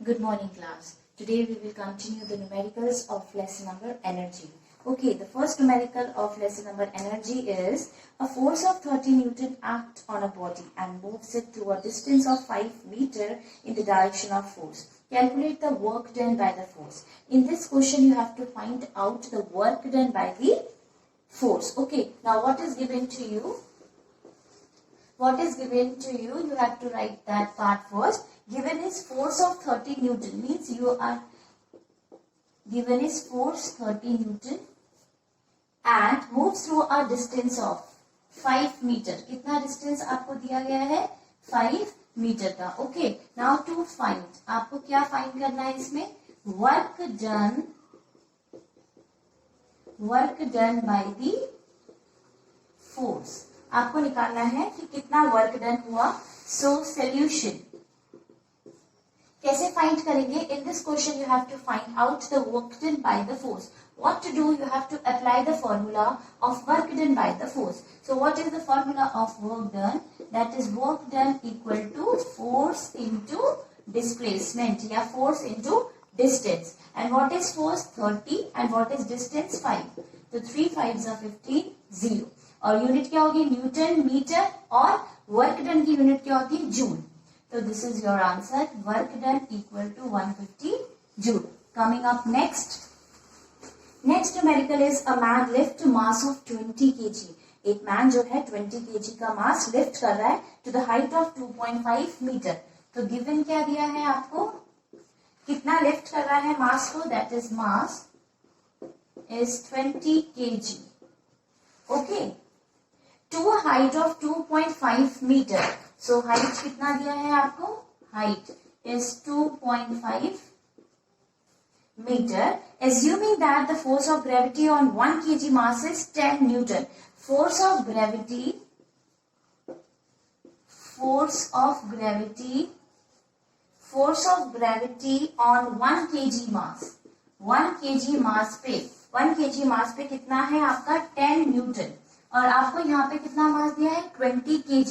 Good morning, class. Today we will continue the numericals of lesson number energy. Okay, the first numerical of lesson number energy is a force of 30 Newton acts on a body and moves it through a distance of 5 meter in the direction of force. Calculate the work done by the force. In this question, you have to find out the work done by the force. Okay, now what is given to you? What is given to you? You have to write that part first. Given is force of 30 Newton means you are given is force 30 Newton and moves through a distance of 5 meter. कितना distance आपको दिया गया है? 5 meter का. Okay. Now to find. आपको क्या find करना है इसमें? Work done by the force. आपको निकालना है कि कितना वर्क डन हुआ. सो सॉल्यूशन कैसे फाइंड करेंगे? In this question you have to find out the work done by the force. What to do? You have to apply the formula of work done by the force. So what is the formula of work done? That is work done equal to force into displacement या force into distance. And what is force? 30 and what is distance? 5. तो 3 5s are 15, 0. और unit क्या होगी? Newton metre. और work done की unit क्या होती है? जूल. तो this is your answer. Work done equal to 150 joule. Coming up next numerical is a man lift mass of 20 kg. एक मैन जो है 20 kg का मास लिफ्ट कर रहा है to the height of 2.5 metre. तो गिवन क्या दिया है आपको? कितना लिफ्ट कर रहा है मास को? That is mass is 20 kg. Okay. To height of 2.5 metre. So height कितना दिया है आपको? Height is 2.5 metre. Assuming that the force of gravity on 1 kg mass is 10 Newton. Force of gravity on 1 kg mass. 1 kg मास पे कितना है आपका? 10 Newton. और आपको यहाँ पे कितना मास दिया है? 20 kg.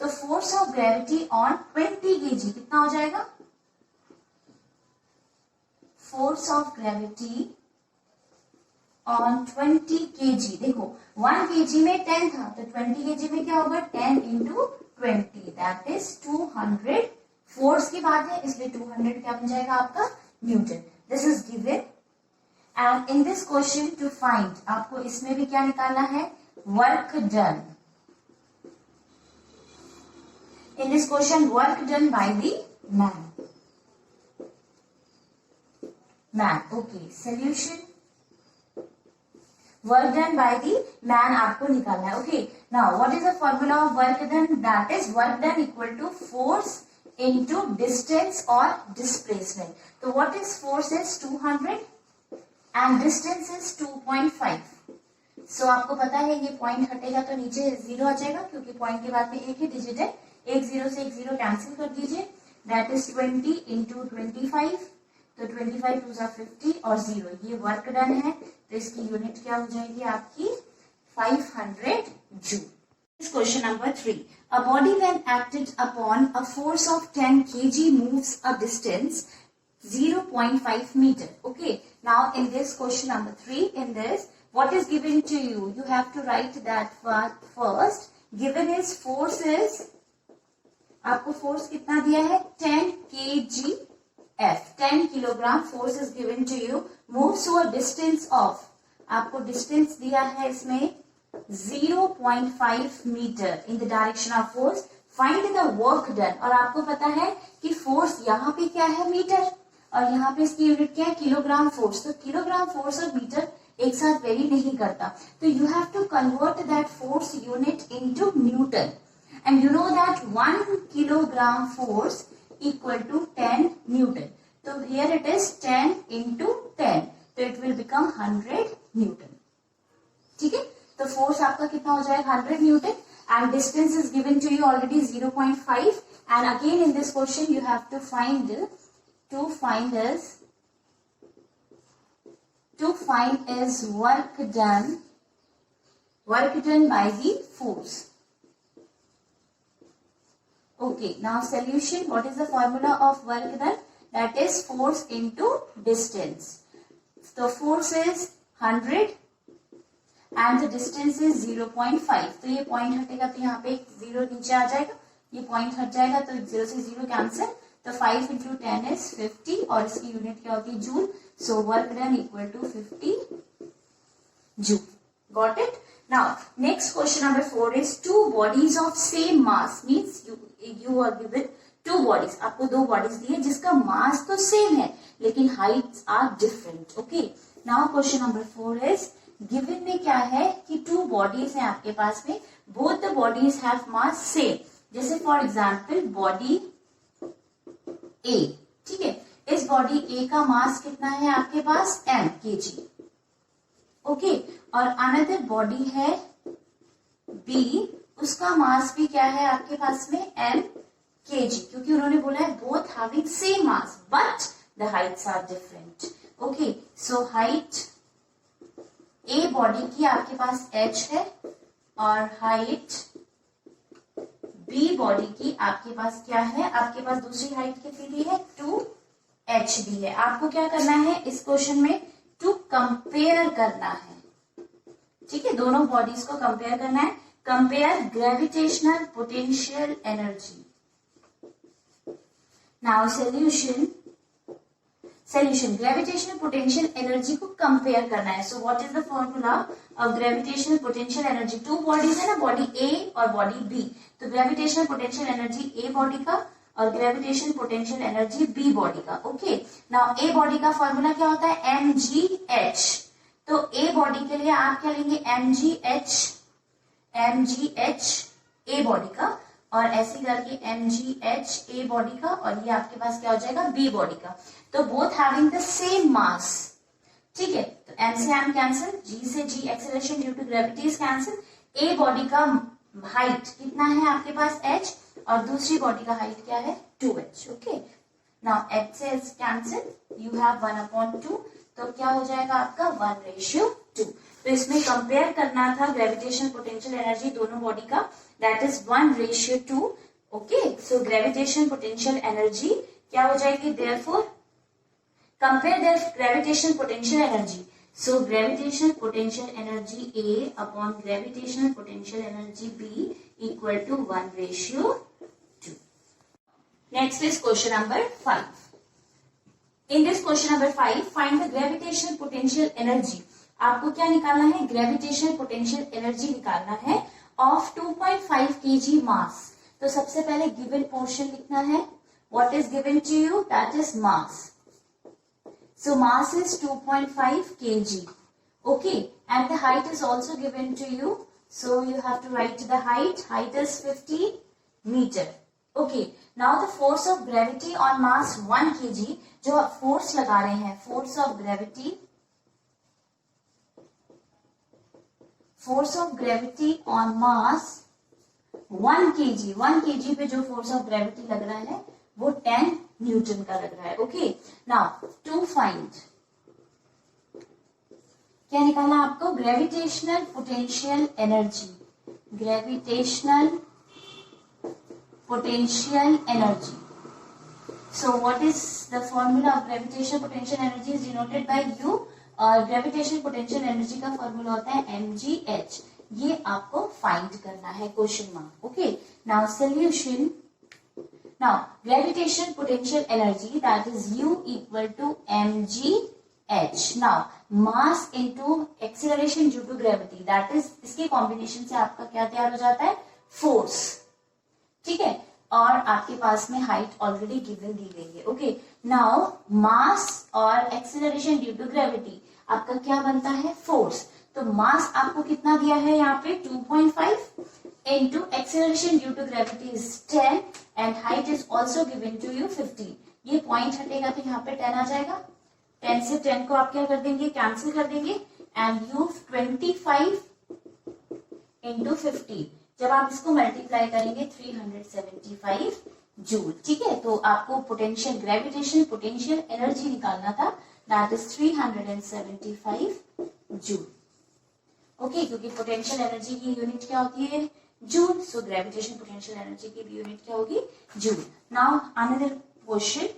तो force of gravity on 20 kg कितना हो जाएगा? Force of gravity on 20 kg. देखो 1 kg में 10 था तो 20 kg में क्या होगा? 10 इंटू 20 दैट इज 200. फोर्स की बात है इसलिए 200 क्या बन जाएगा आपका? Newton. This is given. And in this question to find आपको इसमें भी क्या निकालना है? Work done. In this question, work done by the man. Okay. Solution. Work done by the man आपको निकालना है. Okay. Now, what is the formula of work done? That is work done equal to force into distance or displacement. So, what is force is 200 and distance is 2.5. So, आपको पता है ये point हटेगा तो नीचे 0 आ जाएगा क्योंकि पॉइंट के बाद में एक ही डिजिट है. एक 0 से एक 0 कैंसिल कर दीजिए. That is 20 into 25. तो 25 2 50 और 0. ये वर्क डन है तो इसकी यूनिट क्या हो जाएगी आपकी? 500 joule. Question number 3. A body when acted upon a force of 10 kg moves a distance 0.5 meter. Okay. Now in this question number 3, in this what is given to you? You have to write that first. Given is force is आपको force कितना दिया है? 10 kgf. 10 kilogram force is given to you. Moves to a distance of आपको distance दिया है इसमें 0.5 metre in the direction of force. Find the work done. और आपको पता है कि फोर्स यहाँ पे क्या है? मीटर. और यहाँ पे इसकी यूनिट क्या है? Kilogram force. तो किलोग्राम फोर्स और मीटर एक साथ वेरी नहीं करता. तो you have to convert that force unit into newton. And you know that 1 kilogram force equal to 10 Newton. So here it is 10 into 10. So it will become 100 Newton. ठीक है? तो force आपका कितना हो जाएगा? 100 Newton. And distance is given to you already 0.5. And again in this question you have to find work done by the force. Okay, now solution. What is the formula of work done? that is force into distance. So force is 100 and the distance is 0.5. तो ये point हटेगा तो यहाँ पे 0 नीचे आ जाएगा, ये point हट जाएगा तो 0 से 0 कैंसिल, तो 5 into 10 is 50 और इसकी यूनिट क्या होती है? Joule. So work done equal to 50 joule. Got it? Now next question number 4 is two bodies of same mass means you are given two bodies. आपको दो bodies दी है जिसका mass तो same है लेकिन heights are different. Okay. Now question number 4 is given में क्या है कि two bodies हैं आपके पास में, both the bodies have mass same. जैसे for example body A, ठीक है, इस बॉडी A का मास कितना है आपके पास? m kg. ओके. और अनदर बॉडी है B, उसका मास भी क्या है आपके पास में? m kg, क्योंकि उन्होंने बोला है both having same mass but the heights are different. Okay. So height A body की आपके पास h है और हाइट B बॉडी की आपके पास क्या है? आपके पास दूसरी हाइट कितनी दी है? 2h दी है. आपको क्या करना है इस क्वेश्चन में? टू कंपेयर करना है. ठीक है, दोनों बॉडीज को कंपेयर करना है. Compare gravitational potential energy. Now solution gravitational potential energy को कंपेयर करना है. So what is the formula of gravitational potential energy? Two bodies है ना, बॉडी ए और बॉडी बी. तो gravitational potential energy A body का और gravitational potential energy B body का. ओके. नाउ ए बॉडी का फॉर्मूला क्या होता है? mgh. तो ए बॉडी के लिए आप क्या लेंगे? mgh ए बॉडी का और ऐसे करके mgh ए बॉडी का और ये आपके पास क्या हो जाएगा? बी बॉडी का. तो both having the same mass. ठीक है, तो m से m कैंसिल, g से g acceleration due to gravity is cancel. A body का हाइट कितना है आपके पास? h और दूसरी बॉडी का हाइट क्या है? 2h. ओके. नाउ h से h कैंसिल, यू हैव 1/2. तो क्या हो जाएगा आपका? 1:2. तो इसमें कंपेयर करना था ग्रेविटेशनल पोटेंशियल एनर्जी दोनों बॉडी का, that is 1:2. Okay. So gravitational potential energy क्या हो जाएगी? Therefore compare there gravitational potential energy. So gravitational potential energy A upon gravitational potential energy B equal to 1:2. Next is question number 5. In this question number 5, find the gravitational potential energy. आपको क्या निकालना है? gravitational potential energy निकालना है of 2.5 kg mass. तो सबसे पहले given portion लिखना है. What is given to you? That is mass. So mass is 2.5 kg. Okay. And the height is also given to you. So you have to write the height. Height is 50 meter. Okay. Now the force of gravity on mass 1 kg. जो आप force लगा रहे हैं, force of gravity on mass 1 kg. 1 kg पे जो force of gravity लग रहा है वो 10 न्यूटन का लग रहा है. ओके. नाउ टू फाइंड, क्या निकालना आपको? Gravitational potential energy. Gravitational potential energy. So what is the formula of gravitational potential energy? Is denoted by U और ग्रेविटेशनल पोटेंशियल एनर्जी का फॉर्मूला होता है mgh. ये आपको फाइंड करना है, question mark. Okay. Now solution. Now gravitational potential energy, that is U equal to mgh. Now mass into acceleration due to gravity, that is इसके combination से आपका क्या तैयार हो जाता है? फोर्स. ठीक है, और आपके पास में हाइट ऑलरेडी गिवन दी गई है. ओके. नाउ मास और एक्सेलरेशन ड्यू टू ग्रेविटी आपका क्या बनता है? फोर्स. तो मास आपको कितना दिया है यहाँ पे? 2.5 into acceleration due to gravity is 10 and height is also given to you 50. ये पॉइंट हटेगा तो यहाँ पे 10 आ जाएगा. 10 से 10 को आप क्या कर देंगे? कैंसिल कर देंगे. and you 25 into 50. जब आप इसको मल्टीप्लाई करेंगे 375 जूल. ठीक है, तो आपको पोटेंशियल ग्रेविटेशनल पोटेंशियल एनर्जी निकालना था, दैट इज 375 जूल. ओके, क्योंकि पोटेंशियल एनर्जी की यूनिट क्या होती है? Joule. So gravitational potential energy की भी यूनिट क्या होगी? Joule. Now another question.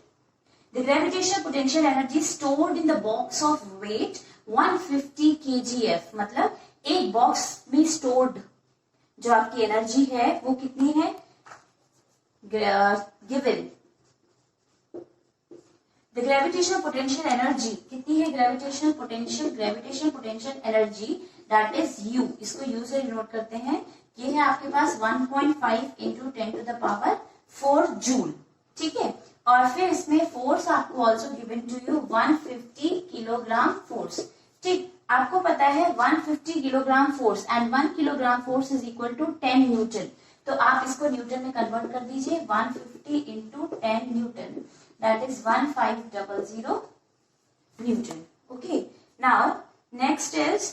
The gravitational potential energy stored in the box of weight 150 kgf, मतलब एक बॉक्स में स्टोर्ड जो आपकी एनर्जी है वो कितनी है, given the gravitational potential energy कितनी है, gravitational potential energy that is U, इसको यू से डिनोट करते हैं, ये है आपके पास 1.5 into 10 to the power 4 joule, ठीक है। और फिर इसमें फोर्स आपको also given to you 150 kilogram force, ठीक। आपको पता है 150 kilogram force and 1 kilogram force is equal to 10 newton, तो आप इसको न्यूटन में कन्वर्ट कर दीजिए, 150 into 10 Newton that is 1500 Newton. Okay. Now next is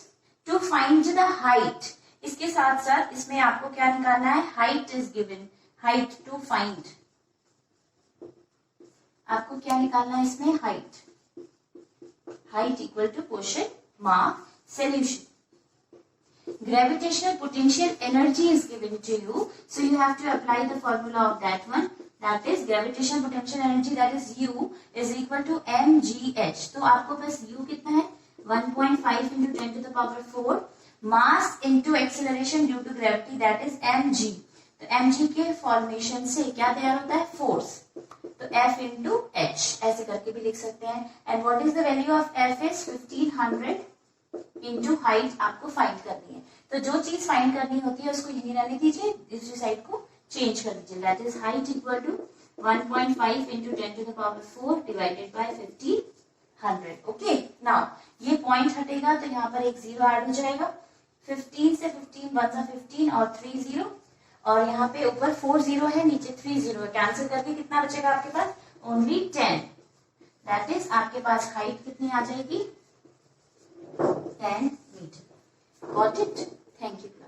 to find the height. इसके साथ साथ इसमें आपको क्या निकालना है, height is given. Height to find. आपको क्या निकालना है इसमें, height. Height equal to quotient mark solution. Gravitational potential energy is given to you, so you have to apply the formula of that one. That is gravitational potential energy that is U is equal to mgh. तो आपको बस U कितना है, 1.5 into 10 to the power 4, mass into acceleration due to gravity that is mg. तो mg के formation से क्या तैयार होता है, फोर्स, तो F into h ऐसे करके भी लिख सकते हैं। And what is the value of F is 1500 into height आपको फाइंड करनी है। तो जो चीज फाइंड करनी होती है उसको यही रहने दीजिए, दूसरी साइड को चेंज कर दीजिए, that is height equal to 1.5 into 10 to the power 4 divided by 1500। Okay, now ये पॉइंट हटेगा तो यहाँ पर एक जीरो ऐड हो जाएगा, 15 से 15 1 सा 15 और 3 जीरो, और यहाँ पे ऊपर 4 जीरो है, नीचे 3 जीरो है, कैंसिल करके कितना बचेगा आपके पास, ओनली 10, दैट इज आपके पास हाइट कितनी आ जाएगी, 10 metre. Got it? Thank you.